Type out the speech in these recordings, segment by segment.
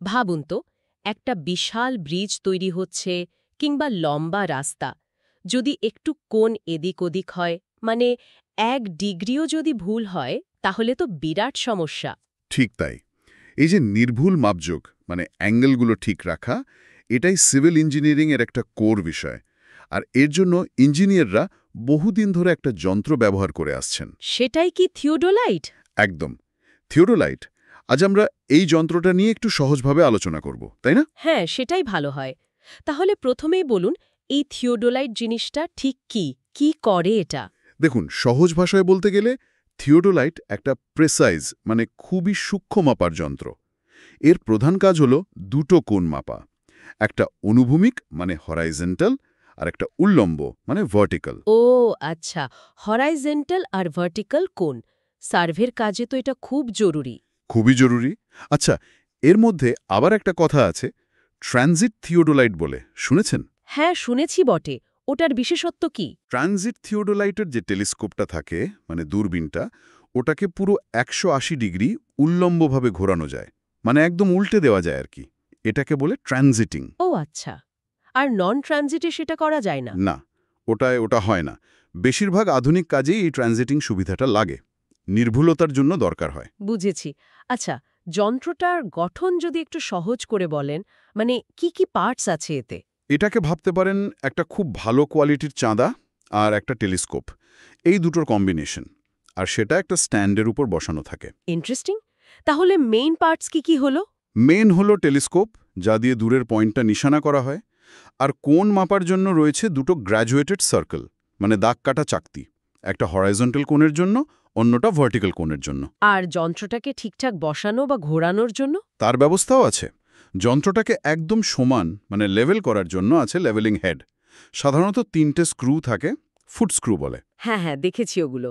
ভাবুন তো, একটা বিশাল ব্রিজ তৈরি হচ্ছে কিংবা লম্বা রাস্তা, যদি একটু কোণ এদিক ওদিক হয়, মানে 1 ডিগ্রিও যদি ভুল হয়, তাহলে তো বিরাট সমস্যা। ঠিক তাই। এই যে নির্ভুল মাপযোগ মানে অ্যাঙ্গেলগুলো ঠিক রাখা, এটাই সিভিল ইঞ্জিনিয়ারিং এর একটা কোর বিষয়। আর এর জন্য ইঞ্জিনিয়াররা বহুদিন ধরে একটা যন্ত্র ব্যবহার করে আসছেন। সেটাই কি থিওডোলাইট? একদম, থিওডোলাইট। আজ আমরা এই যন্ত্রটা নিয়ে একটু সহজভাবে আলোচনা করব, তাই না? হ্যাঁ, সেটাই ভালো হয়। তাহলে প্রথমেই বলুন, এই থিওডোলাইট জিনিসটা ঠিক কি? কি করে এটা? দেখুন, সহজ ভাষায় বলতে গেলে থিওডোলাইট একটা প্রেসাইজ মানে খুবই সূক্ষ্ম মাপার যন্ত্র। এর প্রধান কাজ হলো দুটো কোণ মাপা, একটা অনুভূমিক মানে হরাইজেন্টাল আর একটা উল্লম্ব মানে ভার্টিক্যাল। ও আচ্ছা, হরাইজেন্টাল আর ভার্টিক্যাল কোণ। সার্ভের কাজে তো এটা খুব জরুরি। খুবই জরুরি। আচ্ছা, এর মধ্যে আবার একটা কথা আছে, ট্রানজিট থিওডোলাইট বলে, শুনেছেন? হ্যাঁ, শুনেছি বটে। ওটার বিশেষত্ব কি? ট্রানজিট থিওডোলাইটের যে টেলিস্কোপটা থাকে মানে দূরবীনটা, ওটাকে পুরো 180 ডিগ্রি উল্লম্বভাবে ঘোরানো যায়, মানে একদম উল্টে দেওয়া যায় আর কি। এটাকে বলে ট্রানজিটিং। ও আচ্ছা। আর নন ট্রানজিটে সেটা করা যায় না? না, ওটা হয় না। বেশিরভাগ আধুনিক কাজেই এই ট্রানজিটিং সুবিধাটা লাগে, নির্ভুলতার জন্য দরকার হয়। বুঝেছি। আচ্ছা, যন্ত্রটার গঠন যদি একটু সহজ করে বলেন, মানে কি কি পার্টস আছে এতে? এটাকে ভাবতে পারেন একটা খুব ভালো কোয়ালিটির চাঁদা আর একটা টেলিস্কোপ, এই দুটোর কম্বিনেশন। আর সেটা একটা স্ট্যান্ডের উপর বসানো থাকে। ইন্টারেস্টিং। তাহলে মেইন পার্টস কি কি হলো? মেইন হলো টেলিস্কোপ, যা দিয়ে দূরের পয়েন্টটা নিশানা করা হয়। আর কোণ মাপার জন্য রয়েছে দুটো গ্র্যাজুয়েটেড সার্কেল মানে দাগ কাটা চাকতি, একটা হরাইজন্টাল কোণের জন্য, অন্যটা ভার্টিক্যাল কোণের জন্য। আর যন্ত্রটাকে ঠিকঠাক বসানো বা ঘোরানোর জন্য? তার ব্যবস্থাও আছে। যন্ত্রটাকে একদম সমান মানে লেভেল করার জন্য আছে লেভেলিং হেড। সাধারণত 3টে স্ক্রু থাকে, ফুট স্ক্রু বলে। হ্যাঁ হ্যাঁ, দেখেছি ওগুলো।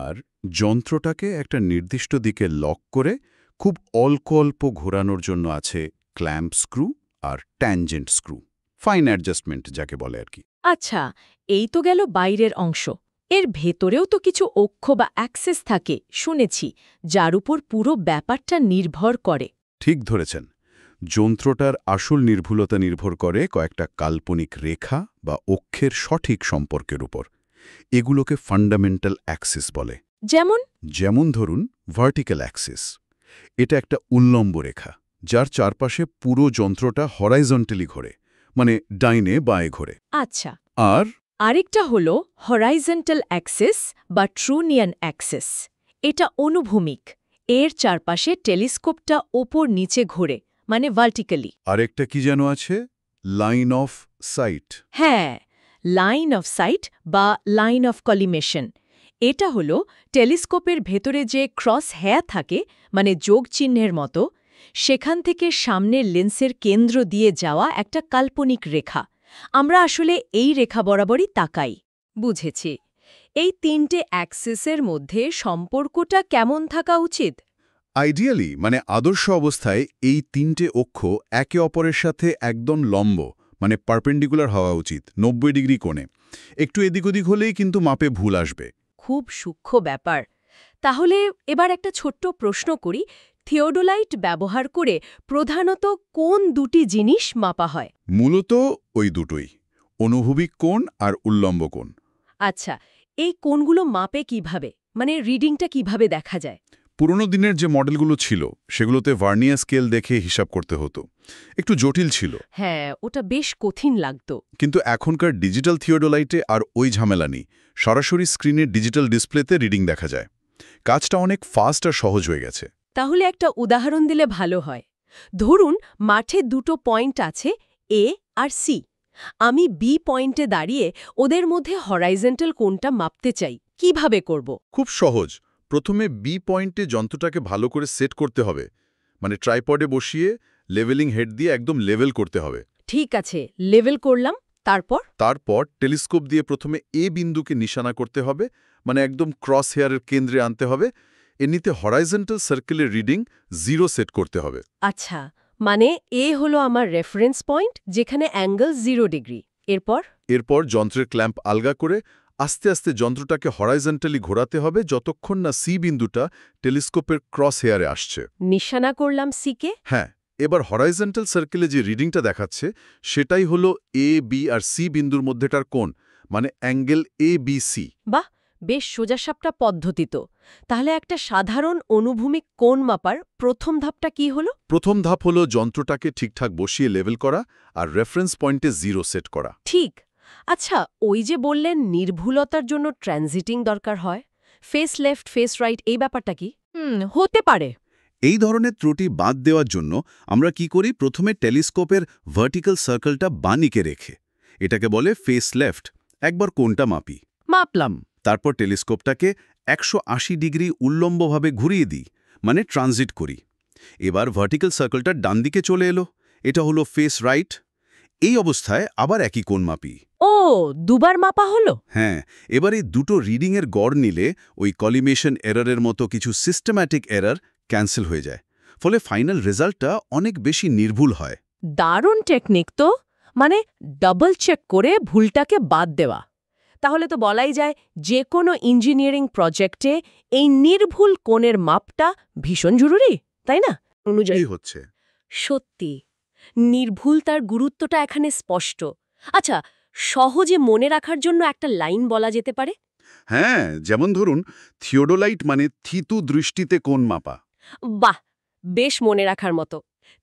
আর যন্ত্রটাকে একটা নির্দিষ্ট দিকে লক করে খুব অল্প অল্প ঘোরানোর জন্য আছে ক্ল্যাম্প স্ক্রু আর ট্যানজেন্ট স্ক্রু, ফাইন অ্যাডজাস্টমেন্ট যাকে বলে আর কি। আচ্ছা, এই তো গেল বাইরের অংশ। এর ভেতরেও তো কিছু অক্ষ বা অ্যাক্সেস থাকে শুনেছি, যার উপর পুরো ব্যাপারটা নির্ভর করে। ঠিক ধরেছেন। যন্ত্রটার আসল নির্ভুলতা নির্ভর করে কয়েকটা কাল্পনিক রেখা বা অক্ষের সঠিক সম্পর্কের উপর। এগুলোকে ফান্ডামেন্টাল অ্যাক্সিস বলে। যেমন? যেমন ধরুন ভার্টিক্যাল অ্যাক্সিস। এটা একটা উল্লম্ব রেখা, যার চারপাশে পুরো যন্ত্রটা হরাইজন্টালি ঘোরে, মানে ডাইনে বাঁয়ে ঘোরে। আচ্ছা। আর আরেকটা হল হরাইজন্টাল অ্যাক্সিস বা ট্রুনিয়ান অ্যাক্সিস। এটা অনুভূমিক। এর চারপাশে টেলিস্কোপটা ওপর নিচে ঘোরে, মানে ভার্টিক্যালি। আরেকটা কি যেন আছে, লাইন অফ সাইট। হ্যাঁ, লাইন অফ সাইট বা লাইন অফ কলিমেশন। এটা হল টেলিস্কোপের ভেতরে যে ক্রস হেয়ার থাকে, মানে যোগ চিহ্নের মতো, সেখান থেকে সামনের লেন্সের কেন্দ্র দিয়ে যাওয়া একটা কাল্পনিক রেখা। আমরা আসলে এই রেখা বরাবরই তাকাই। বুঝেছি। এই 3টে অ্যাক্সিসের মধ্যে সম্পর্কটা কেমন থাকা উচিত? আইডিয়ালি মানে আদর্শ অবস্থায় এই 3টে অক্ষ একে অপরের সাথে একদম লম্ব মানে পারপেন্ডিকুলার হওয়া উচিত, 90 ডিগ্রি কোণে। একটু এদিক ওদিক হলেই কিন্তু মাপে ভুল আসবে। খুব সূক্ষ্ম ব্যাপার। তাহলে এবার একটা ছোট্ট প্রশ্ন করি, থিওডোলাইট ব্যবহার করে প্রধানত কোন দুটি জিনিস মাপা হয়? মূলত ওই দুটোই, অনুভূমিক কোণ আর উল্লম্ব কোণ। আচ্ছা, এই কোণগুলো মাপে কিভাবে, মানে রিডিংটা কিভাবে দেখা যায়? পুরনো দিনের যে মডেলগুলো ছিল সেগুলোতে ভার্নিয়ার স্কেল দেখে হিসাব করতে হতো, একটু জটিল ছিল। হ্যাঁ, ওটা বেশ কঠিন লাগতো। কিন্তু এখনকার ডিজিটাল থিওডোলাইটে আর ওই ঝামেলা নেই, সরাসরি স্ক্রিনে ডিজিটাল ডিসপ্লেতে রিডিং দেখা যায়। কাজটা অনেক ফাস্ট আর সহজ হয়ে গেছে। তাহলে একটা উদাহরণ দিলে ভালো হয়। ধরুন মাঠে দুটো পয়েন্ট আছে, এ আর সি। আমি বি পয়েন্টে দাঁড়িয়ে ওদের মধ্যে হরাইজন্টাল কোণটা মাপতে চাই। কিভাবে করব? খুব সহজ। প্রথমে বি পয়েন্টে যন্ত্রটাকে ভালো করে সেট করতে হবে, মানে ট্রাইপডে বসিয়ে লেভেলিং হেড দিয়ে একদম লেভেল করতে হবে। ঠিক আছে, লেভেল করলাম। তারপর? তারপর টেলিস্কোপ দিয়ে প্রথমে এ বিন্দুকে নিশানা করতে হবে, মানে একদম ক্রস হেয়ারের কেন্দ্রে আনতে হবে। এমনিতে হরাইজন্টাল সার্কেলের রিডিং 0 সেট করতে হবে। আচ্ছা, মানে এ হলো আমার রেফারেন্স পয়েন্ট, যেখানে অ্যাঙ্গেল 0 ডিগ্রি। এরপর? এরপর যন্ত্রের ক্ল্যাম্প আলগা করে আস্তে আস্তে যন্ত্রটাকে হরাইজন্টালি ঘোরাতে হবে যতক্ষণ না সি বিন্দুটা টেলিস্কোপের ক্রস হেয়ারে আসছে। নিশানা করলাম সিকে। হ্যাঁ, এবার হরাইজন্টাল সার্কেলে যে রিডিংটা দেখাচ্ছে সেটাই হলো এ বি আর সি বিন্দুর মধ্যেটার কোণ, মানে অ্যাঙ্গেল এ বি সি। বাহ, বেশ সোজাসাপটা পদ্ধতি তো। তাহলে একটা সাধারণ অনুভূমিক কোণ মাপার প্রথম ধাপটা কি হলো? প্রথম ধাপ হলো যন্ত্রটাকে ঠিকঠাক বসিয়ে লেভেল করা আর রেফারেন্স পয়েন্টে 0 সেট করা। ঠিক। আচ্ছা, ওই যে বললেন নির্ভুলতার জন্য ট্রানজিটিং দরকার হয়, ফেস লেফট ফেস রাইট, এই ব্যাপারটা কি? হতে পারে। এই ধরনের ত্রুটি বাদ দেওয়ার জন্য আমরা কি করি, প্রথমে টেলিস্কোপের ভার্টিক্যাল সার্কেলটা বানিকে রেখে, এটাকে বলে ফেস লেফট, একবার কোণটা মাপি। মাপলাম। তারপর টেলিস্কোপটাকে 180 ডিগ্রি উল্লম্বভাবে ঘুরিয়ে দিই, মানে ট্রানজিট করি। এবার ভার্টিক্যাল সার্কেলটা ডান দিকে চলে এলো, এটা হলো ফেস রাইট। এই অবস্থায় আবার একই কোণ মাপি। ও, দুবার মাপা হলো? হ্যাঁ, এবার এই দুটো রিডিংয়ের গড় নিলে ওই কলিমেশন এররের মতো কিছু সিস্টেম্যাটিক এরর ক্যান্সেল হয়ে যায়, ফলে ফাইনাল রেজাল্টটা অনেক বেশি নির্ভুল হয়। দারুণ টেকনিক তো, মানে ডাবল চেক করে ভুলটাকে বাদ দেওয়া। তাহলে তো বলাই যায় যে কোনো ইঞ্জিনিয়ারিং প্রজেক্টে এই নির্ভুল কোণের মাপটা ভীষণ জরুরি, তাই না? অনুযায়ী এই হচ্ছে। সত্যি নির্ভুলতার গুরুত্বটা এখানে স্পষ্ট। আচ্ছা, সহজে মনে রাখার জন্য একটা লাইন বলা যেতে পারে? হ্যাঁ, যেমন ধরুন থিওডোলাইট মানে থিতু দৃষ্টিতে কোণ মাপা। বাহ, বেশ মনে রাখার মতো।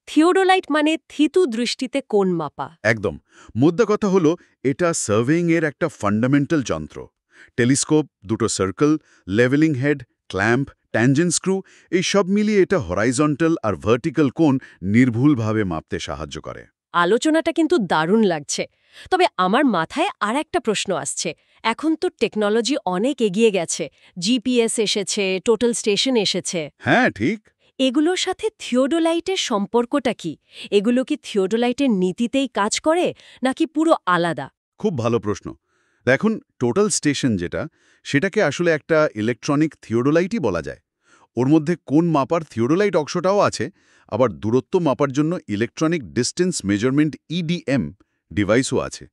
থিওডোলাইট মানে থিতু দৃষ্টিতে কোণ মাপা। একদম। মোদ্দা কথা হলো এটা সার্ভেইংয়ের একটা ফান্ডামেন্টাল যন্ত্র। টেলিস্কোপ, দুটো circle, leveling head, clamp, tangent screw, এই সব মিলিয়ে এটা হরাইজন্টাল আর ভার্টিক্যাল কোণ নির্ভুলভাবে মাপতে সাহায্য করে। আলোচনাটা কিন্তু দারুণ লাগছে। তবে আমার মাথায় আর একটা প্রশ্ন আসছে। এখন তো টেকনোলজি অনেক এগিয়ে গেছে, জিপিএস এসেছে, টোটাল স্টেশন এসেছে। হ্যাঁ, ঠিক। এগুলোর সাথে থিওডোলাইটের সম্পর্কটা কি? এগুলো কি থিওডোলাইটের নীতিতেই কাজ করে, নাকি পুরো আলাদা? খুব ভালো প্রশ্ন। দেখুন, টোটাল স্টেশন যেটা, সেটাকে আসলে একটা ইলেকট্রনিক থিওডোলাইটই বলা যায়। ওর মধ্যে কোণ মাপার থিওডোলাইট অংশটাও আছে, আবার দূরত্ব মাপার জন্য ইলেকট্রনিক ডিস্টেন্স মেজারমেন্ট ইডিএম ডিভাইসও আছে।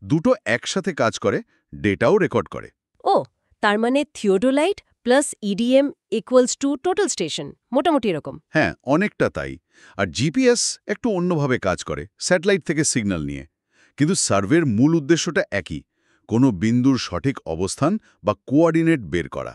দুটো একসাথে কাজ করে, ডেটাও রেকর্ড করে। ও, তার মানে theodolite plus EDM equals to total station, মোটামুটি এরকম। হ্যাঁ, অনেকটা তাই। আর জিপিএস একটু অন্যভাবে কাজ করে, স্যাটেলাইট থেকে সিগন্যাল নিয়ে। কিন্তু সার্ভের মূল উদ্দেশ্যটা একই, কোনো বিন্দুর সঠিক অবস্থান বা কোঅর্ডিনেট বের করা।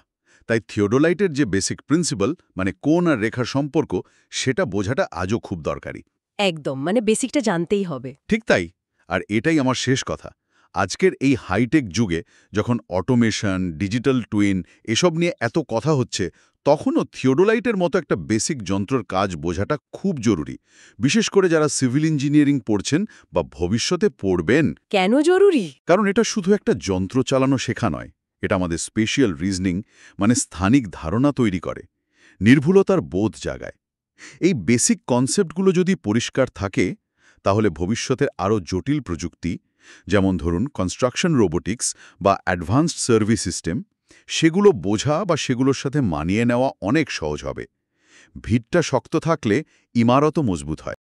তাই থিওডোলাইটের যে বেসিক প্রিন্সিপাল, মানে কোণ আর রেখার সম্পর্ক, সেটা বোঝাটা আজও খুব দরকারি। একদম, মানে বেসিকটা জানতেই হবে। ঠিক তাই। আর এটাই আমার শেষ কথা। আজকের এই হাইটেক যুগে যখন অটোমেশন, ডিজিটাল টুইন এসব নিয়ে এত কথা হচ্ছে, তখনও থিওডোলাইটের মতো একটা বেসিক যন্ত্রের কাজ বোঝাটা খুব জরুরি, বিশেষ করে যারা সিভিল ইঞ্জিনিয়ারিং পড়ছেন বা ভবিষ্যতে পড়বেন। কেন জরুরি? কারণ এটা শুধু একটা যন্ত্র চালানো শেখা নয়, এটা আমাদের স্পেশিয়াল রিজনিং, মানে স্থানিক ধারণা তৈরি করে, নির্ভুলতার বোধ জাগায়। এই বেসিক কনসেপ্টগুলো যদি পরিষ্কার থাকে, তাহলে ভবিষ্যতের আরও জটিল প্রযুক্তি, যেমন ধরুন কনস্ট্রাকশন রোবোটিক্স বা অ্যাডভান্সড সার্ভিস সিস্টেম, সেগুলো বোঝা বা সেগুলোর সাথে মানিয়ে নেওয়া অনেক সহজ হবে। ভিতটা শক্ত থাকলে ইমারতও মজবুত হয়।